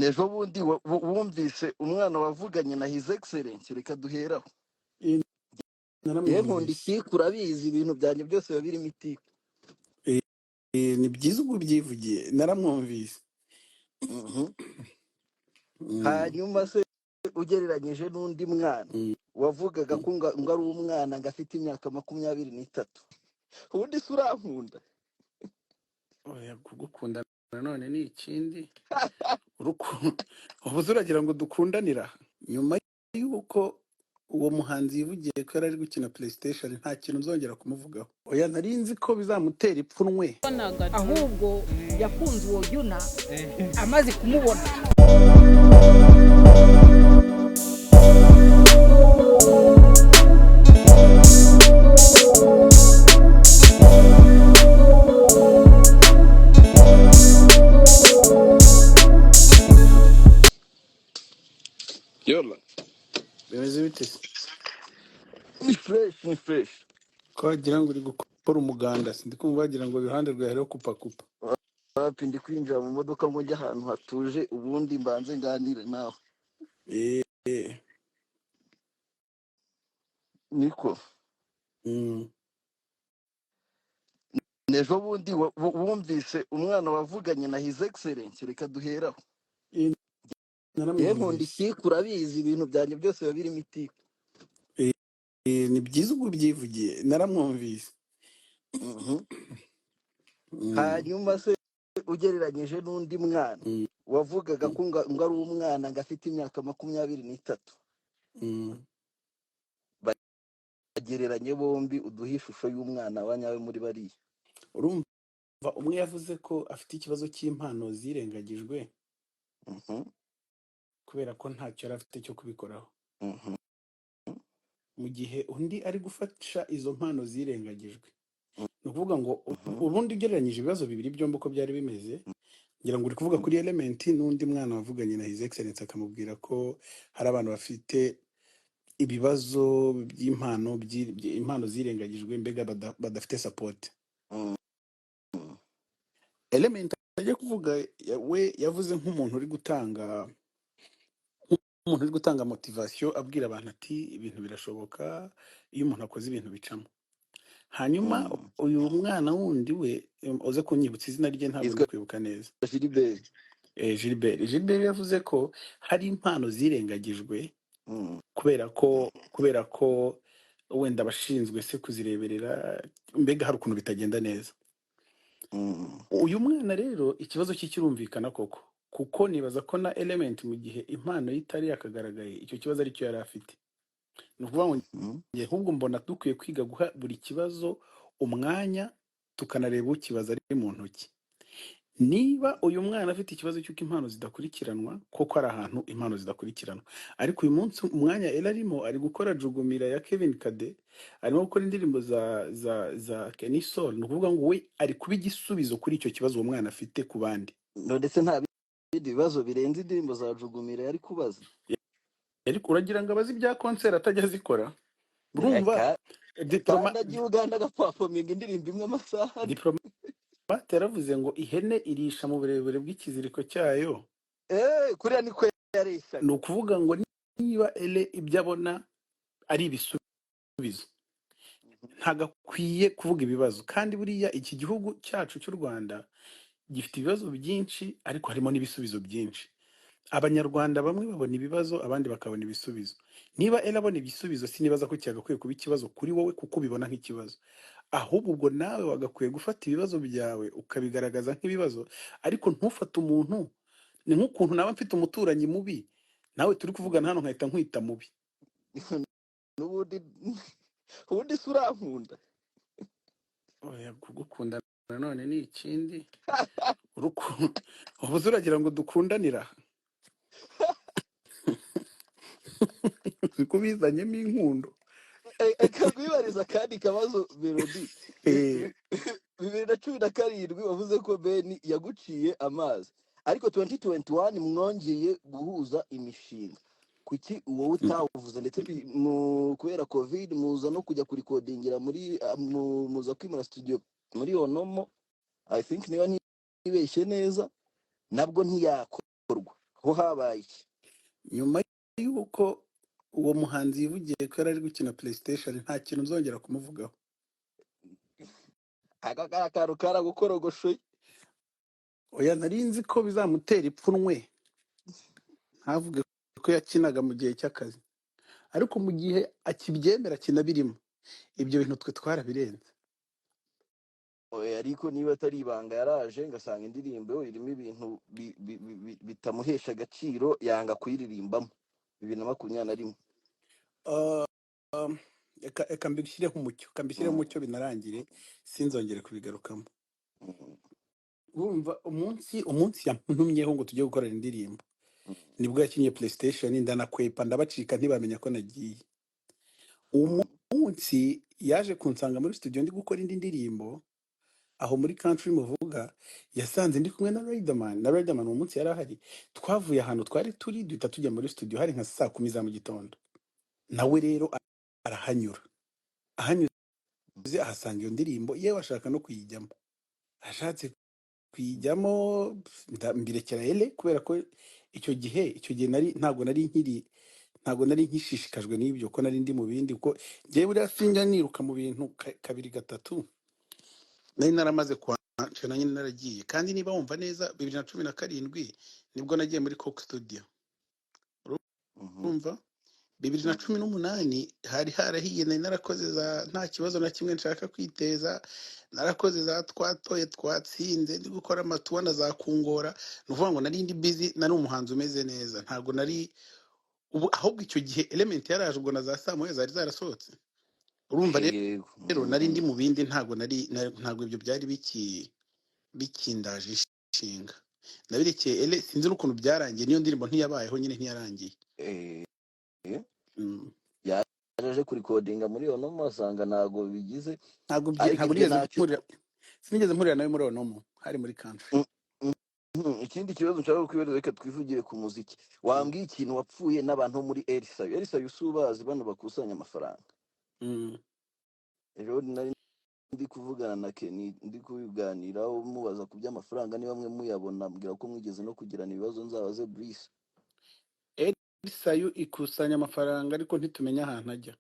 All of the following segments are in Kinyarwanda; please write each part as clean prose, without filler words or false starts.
nejo bundi wumvise umwana wavuganye na his excellence reka duheraho Eh, nkunda naramwumvise. ikiku urabizi ibintu byanjye byose biba birimo itiku Ni byiza ubwo ubyivugiye, naramwumvise. Mhm. Mm, hanyuma se ugereranyije n'undi mwana mm. wavugaga ko ngo ari umwana ngo afite imyaka 23 ubundi se urankunda Oya, kugukunda nanone ni ikindi. Ubu uragira ngo dukundanira nyuma y'uko uwo muhanzi yivugiye ko yari ari gukina PlayStation, nta kintu nzongera kumuvugaho. Oya, nari nzi ko bizamutera ipfunwe, ahubwo yakunze uwo Yuna amaze kumubona. yola bimeze bite se? ni fresh Ko wagira ngo uri gukora umuganda, sindi kumva wagira ngo iruhande rwawe hariho kupa. wapi ndi kwinjira mu modoka ngo njye ahantu hatuje ubundi mbanze nganire nawe niko nejo bundi wumvise umwana wavuganye na his excellence reka duheraho nkunda ikiku urabizi ibintu byanjye byose biba birimo itiku ni byiza ubwo ubyivugiye, naramwumvise. hanyuma se ugereranyije n'undi mwana wavugaga ko ngo ari umwana ngo afite imyaka 23 bagereranye bombi uduha ishusho y'umwana wa nyawe muri bariya. Urumva umwe yavuze ko afite ikibazo cy'impano zirengagijwe kubera ko ntacyo yari afite cyo kubikoraho, mu gihe undi ari gufasha izo mpano zirengagijwe. Ni ukuvuga ngo ubundi ugereranyije ibibazo bibiri byombi uko byari bimeze, ngira ngo uri kuvuga kuri Element n'undi mwana wavuganye na his excellence akamubwira ko hari abantu bafite ibibazo by'impano impano zirengagijwe, mbega badafite support. Element ajya kuvuga we yavuze nk'umuntu uri gutanga motivation, abwira abantu ati ibintu birashoboka iyo umuntu akoze ibintu bicamo. Hanyuma uyu mwana wundi we uze kunyibutsa izina rye, ntabwo ndi kwibuka neza. Gilbert yavuze ko hari impano zirengagijwe kubera ko wenda abashinzwe se kuzireberera, mbega hari ukuntu bitagenda neza. Uyu mwana rero ikibazo cye kirumvikana koko, kuko nibaza ko na Element mu gihe impano itari yakagaragaye icyo kibazo aricyo yari afite. Ni ukuvuga ngo njye ahubwo mbona dukwiye kwiga guha buri kibazo umwanya, tukanareba ukibaza ari mu ntoki. Niba uyu mwana afite ikibazo cy'uko impano zidakurikiranwa, koko ari ahantu impano zidakurikiranwa, ariko uyu munsi umwanya arimo ari gukora Jugumira ya Kevin Kade, arimo gukora indirimbo za Kenny Soul. Ni ukuvuga ngo we ari kuba igisubizo kuri icyo kibazo uwo mwana afite ku bandi. Ndetse nta bindi bibazo birenze indirimbo za Jugumira yari kubaza. Ariko uragira ngo abazi bya concert atajya zikora? Urumva Diplomate Uganda gaperforming indirimbo imwe amasaha. Diplomate yaravuze ngo ihene irisha mu burebure bw'ikiziriko cyayo. Kuriya niko yarisha. Ni ukuvuga ngo niba ibyo abona ari ibisubizo, ntagakwiye kuvuga ibibazo. Kandi buriya iki gihugu cyacu cy'u Rwanda gifite ibibazo byinshi, ariko harimo n'ibisubizo byinshi. Abanyarwanda bamwe babona ibibazo, abandi bakabona ibisubizo. Niba abona ibisubizo, sinibaza ko cyagakwiye kuba ikibazo kuri wowe kuko ubibona nk'ikibazo. Ahubwo ubwo nawe wagakwiye gufata ibibazo byawe ukabigaragaza nk'ibibazo, ariko ntufate umuntu. Ni nk'ukuntu nawe mfite umuturanyi mubi, nawe turi kuvugana hano nkahita nkwita mubi. Ubundi se urankunda? Oya, kugukunda nanone ni ikindi. Ubu uragira ngo dukundanira kubizanyemo inkundo. Kagwibariza kandi kabazo Melodie. 2017 wavuze ko Ben yaguciye amazi, ariko 2021 mwongeye guhuza imishinga. Kuki wowe utavuze? Ndetse kubera covid muza no kujya kurikodingira muri muza kwimura studio muri Onomo, I think niba ntibeshye neza, nabwo ntiyakorwa ho habaye iki? nyuma y'uko uwo muhanzi yivugiye ko yari ari gukina PlayStation nta kintu nzongera kumuvugaho. aka kantu karagukorogoshoye. Oya, nari nzi ko bizamutera ipfunwe ntavuge ko yakinaga mu gihe cy'akazi, ariko mu gihe akibyemera akina birimo, ibyo bintu twe twarabirenze. Oya, ariko niba atari ibanga yaraje ngasanga indirimbo irimo ibintu bitamuhesha agaciro, yanga kuyiririmbamo 2021. Ah, Eka mbishyireho umucyo binarangire, sinzongere kubigarukamo. Urumva umunsi yantumyeho ngo tujye gukorana indirimbo, nibwo yakinnye PlayStation, ndanakwepa ndabacika ntibamenya ko nagiye. Uwo munsi yaje kunsanga muri studio ndi gukora indi ndirimbo aho muri country muvuga, yasanze ndi kumwe na Riderman uwo munsi yari ahari. Twavuye ahantu twari turi duhita tujya muri studio, hari nka saa 10 za mu gitondo. Nawe rero ahanyuze ahasanga iyo ndirimbo, yewe ashaka no kuyijyamo. Ashatse kuyijyamo mbirekera ele, kubera ko icyo gihe ntago nari nkishishikajwe n'ibyo, ko nari ndi mu bindi, ko ngewe buriya sinjya niruka mu bintu kabiri gatatu. Nari naramaze kwanshana nyine naragiye, kandi niba wumva neza 2017 nibwo nagiye muri Coke Studio. Urumva 2018 hari harahiye, nari narakoze za nta kibazo na kimwe nshaka kwiteza, narakoze za twatoye twatsinze, ndi gukora amatuwa za kungora. Nuvuga ngo nari ndi busy, nari umuhanzi umeze neza, ntago nari ahubwo icyo gihe Element yaraje ubwo na za saa moya zari zarasohotse. Urumva rero nari ndi mu bindi, ntago ibyo byari bikindaje ishinga. Nabirekeye ele, sinzi n'ukuntu byarangiye, niyo ndirimbo ntiyabayeho nyine, ntiyarangiye. Yaje kuri codinga muri iyo nomo, asanga ntago bigize, ntago sinigeze mpurira nawe muri iyo nomo, hari muri country. Ikindi kibazo nshaka kwibaza, reka twivugire ku muziki. Wambwiye ikintu wapfuye n'abantu muri Elisayo usubazi bano bakusanya amafaranga. Ejo nari ndi kuvugana na Kenny, ndi kubiganiraho mubaza ku by'amafaranga, ni bamwe muyabona, mbwira ko mwigeze no kugirana ibibazo, nzabaze Brice. Elisayo ikusanya amafaranga ariko ntitumenya ahantu ajya.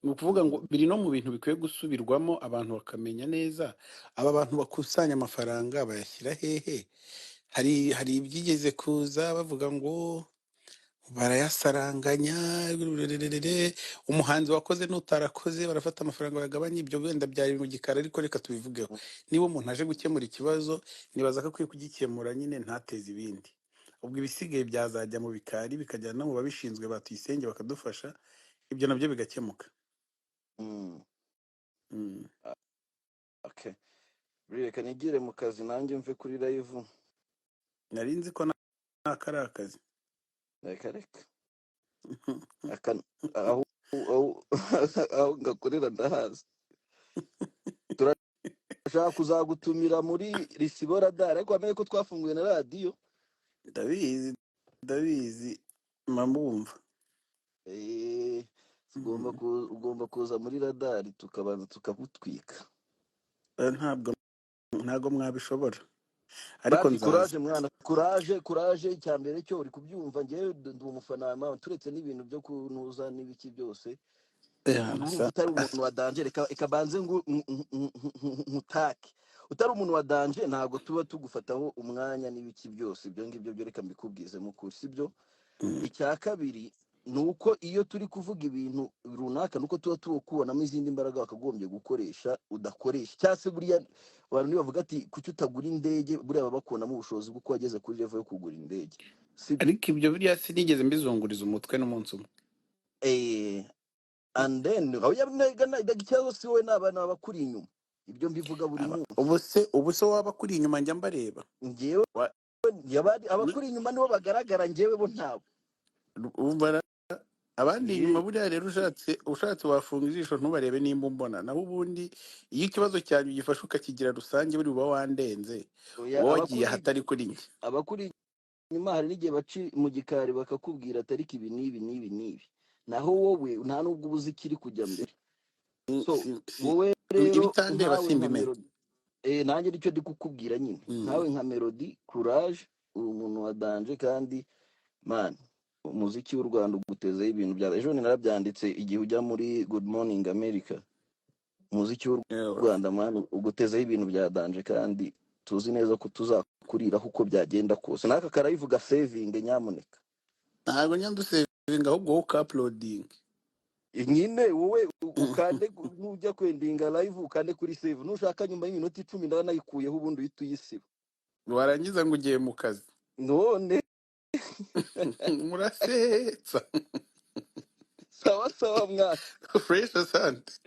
Ni ukuvuga ngo biri no mu bintu bikwiye gusubirwamo, abantu bakamenya neza aba bantu bakusanya amafaranga bayashyira hehe. Hari ibyigeze kuza bavuga ngo barayasaranganya, umuhanzi wakoze n'utarakoze barafata amafaranga bagabanya. Ibyo wenda byari mu gikara, ariko reka tubivugeho. Niba umuntu aje gukemura ikibazo, nibaza ko akwiye kugikemura nyine, ntateze ibindi. Ubwo ibisigaye byazajya mu bikari bikajyana no mu babishinzwe batuyisenge bakadufasha, ibyo nabyo bigakemuka. Okay, reka nigire mu kazi nanjye mve kuri live. Nari nzi ko nakari akazi. Reka aho ngakorera ndahazi. Turashaka kuzagutumira muri Risibora Dara, ariko amenye ko twafunguye na radio. Ndabizi mamumva. Ugomba kuza muri radari tukabanza tukabutwika. Ntago mwabishobora, ariko courage mwana, courage icyambere cyo uri kubyumva. Ngewe ndi umufana wa turetse n'ibintu byo kunuza n'ibiki byose. Utari umuntu wa danger, ikabanze ngo mutake. Utari umuntu wa danger ntago tuba tugufataho umwanya n'ibiki byose. Ibyo ngibyo byo reka mbikubwize mu kuri, sibyo? Icya kabiri nuko iyo turi kuvuga ibintu runaka, nuko tuba kubonamo izindi mbaraga bakagombye gukoresha udakoresha. Cyase buriya abantu nibavuga ati kuki utagura indege, buriya babakubonamo ubushobozi bwo wageze kuri level yo kugura indege, sibyo? Ariko ibyo buriya sinigeze mbizunguriza umutwe n'umunsi umwe. And then aho yabnega ikibazo si wowe n'abana bakuri inyuma. Ibyo mbivuga buri munsi. Ubu se waba kuri inyuma njya mbareba. Ngewe abakuri inyuma nibo bagaragara, ngewe bo ntabo. Abandi inyuma buriya rero ushatse wafunga ijisho ntubarebe nimba umbona. Naho ubundi iyo ikibazo cyanyu gifashe ukakigira rusange, buri uba wandenze, wagiye hatari kuri njye. Abakuri inyuma hari n'igihe baci mu gikari bakakubwira atari ibi n'ibi. Naho wowe nta nubwo ubuzi kiri kujya mbere. So wowe rero ibitandeba simbimenya. Nanjye nicyo ndi kukubwira nyine. Nawe nka Melodie, courage, uri umuntu wa danje kandi man umuziki w'u Rwanda ugutezeho ibintu bya ejo narabyanditse igihe ujya muri Good Morning America. Umuziki w'u Yewe. Rwanda man ugutezeho ibintu bya danje kandi tuzi neza ko tuzakuriraho uko byagenda kose. Naka karayivuga saving nyamuneka. ntabwo nyandusevinga ahubwo wowe ukaploding. Nyine wowe ukande nujya kwendinga live ukande kuri save nushaka nyuma y'iminota 10 ndaba nayikuyeho ubundi uhita uyisiba. warangiza ngo ugiye mu kazi None murasetsa sawa sawa mwana. fresh asante.